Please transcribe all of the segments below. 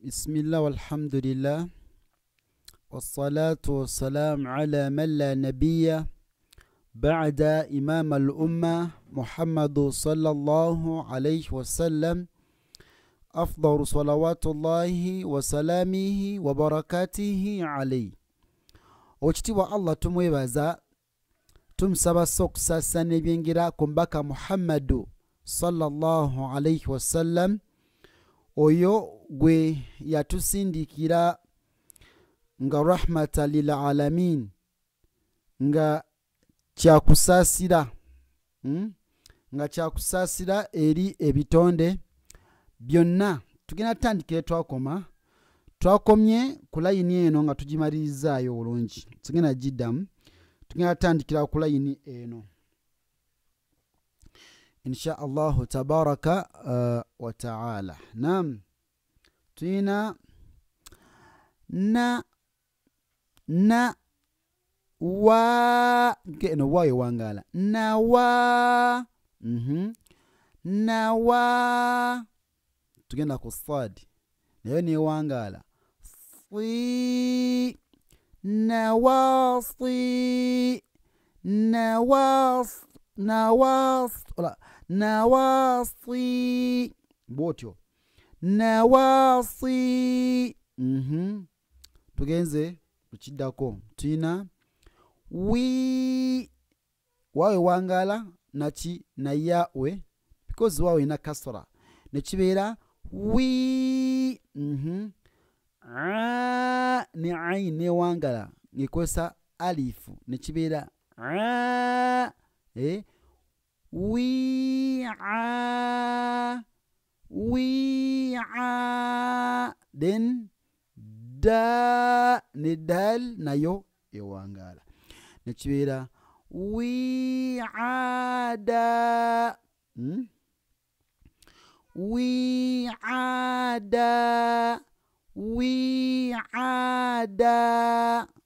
بسم الله والحمد لله والصلاة والسلام على من لا نبي بعد إمام الأمة محمد صلى الله عليه وسلم أفضل صلوات الله وسلامه وبركاته عليه. Okitiibwa Allah tumwebaza tumusaba okusaasa n'ebyengira ku mbaka Muhammadu sallallahu alayhi wasallam oyo gwe yatusindikira nga rahmata lil alamin nga kyakusaasira eri ebitonde byonna. Tugenda tutandikire twakomye ku layini eno nga tugimalirizzaayo bulungi, tugenda giddamu, tugenda tutandikira ku layini eno insha allahu tabaraka wa ta'ala. Naam, tuyina na wa eno wayo wangala na wa na wa. Tugenda ku sad nayo newangala si na wa si na wa na wa si botyo na wa si. Tugenze tukiddako tuyina wi wawe wangala naki na yawe because wawe ina kasra nekibeera wi. Ne ain ne wangala ngekozesa alifu nekibeera wi then da ne dal nayo ewangala nekibeera wi'ada wi'ada.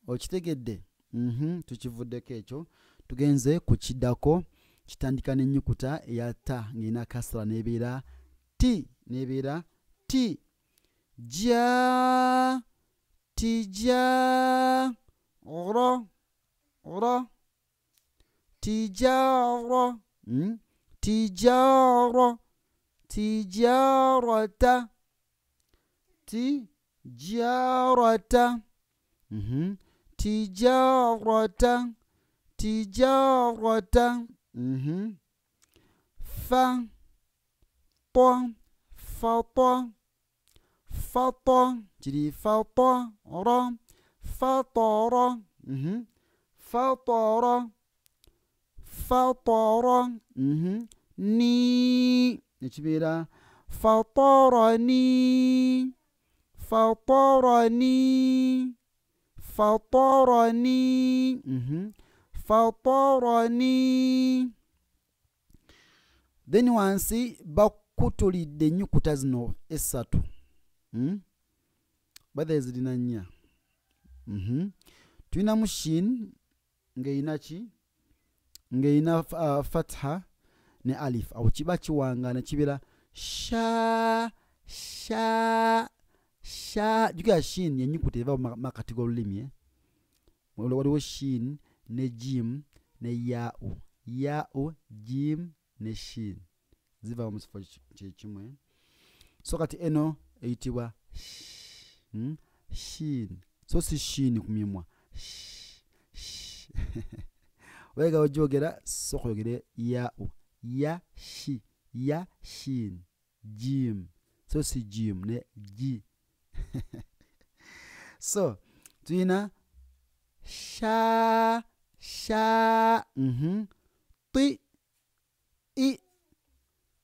Okitegedde? Tukivuddeko ekyo. Tugenze kukiddako kitandika n'ennyukuta eya ta ng'erina kasra n'ebeera ti n'ebeera ti. Ja tija ro tijaro tijaro tijarata tijarata tijarata tijarata. Fa to fato fato kiri fato ro fatoro fatoro fatoro ni nekibeera fatorani fatorani fatorani fatorani. Then wansi bakutulidde ennyukuta zino essatu badde zirina nnya. Tulinamu shin ng'erina ki ng'erina fatha ne alif. Awo kiba kiwangana kibeera sha sha sha. Jukira shin yennyukuta eva makati g'olulimi. Waliwo shin ne jim ne ya'u ya'u jim ne shin ziva mu kifo kyekimu. So kati eno eyitibwa shin. So si shin ku mimwa wega ojogera so kuyogere ya'u ya shi ya shin jim. So si jim ne ji. So tuyina sha sha ti i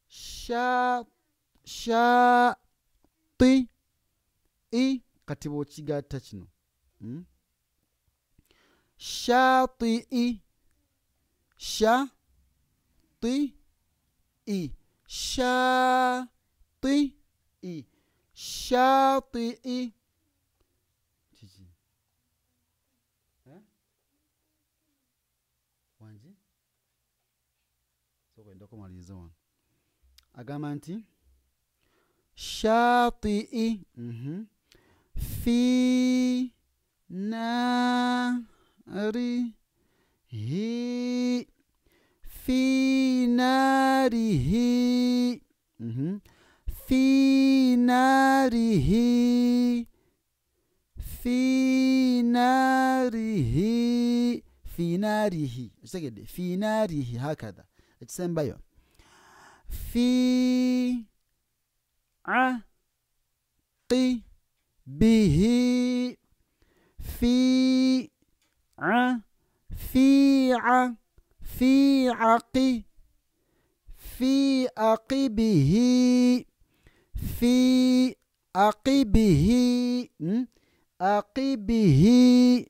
sha sha ti i. Kati bw'okigatta kino sha ti i sha ti i sha ti i sha ti i. Kiki wangi sokwendako maliriza wano agamba nti شاطئ. في ناره. في ناره. في ناره. في ناره. في ناره. في ناره هكذا اجسام بايو. في عقبه. في في في في عقبه. في عقبه. عقبه.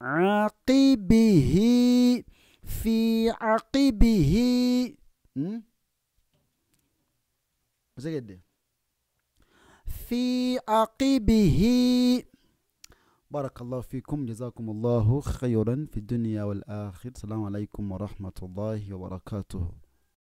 عقبه. في عقبه. في عقبه. بارك الله فيكم، جزاكم الله خيرا في الدنيا والآخرة. السلام عليكم ورحمة الله وبركاته.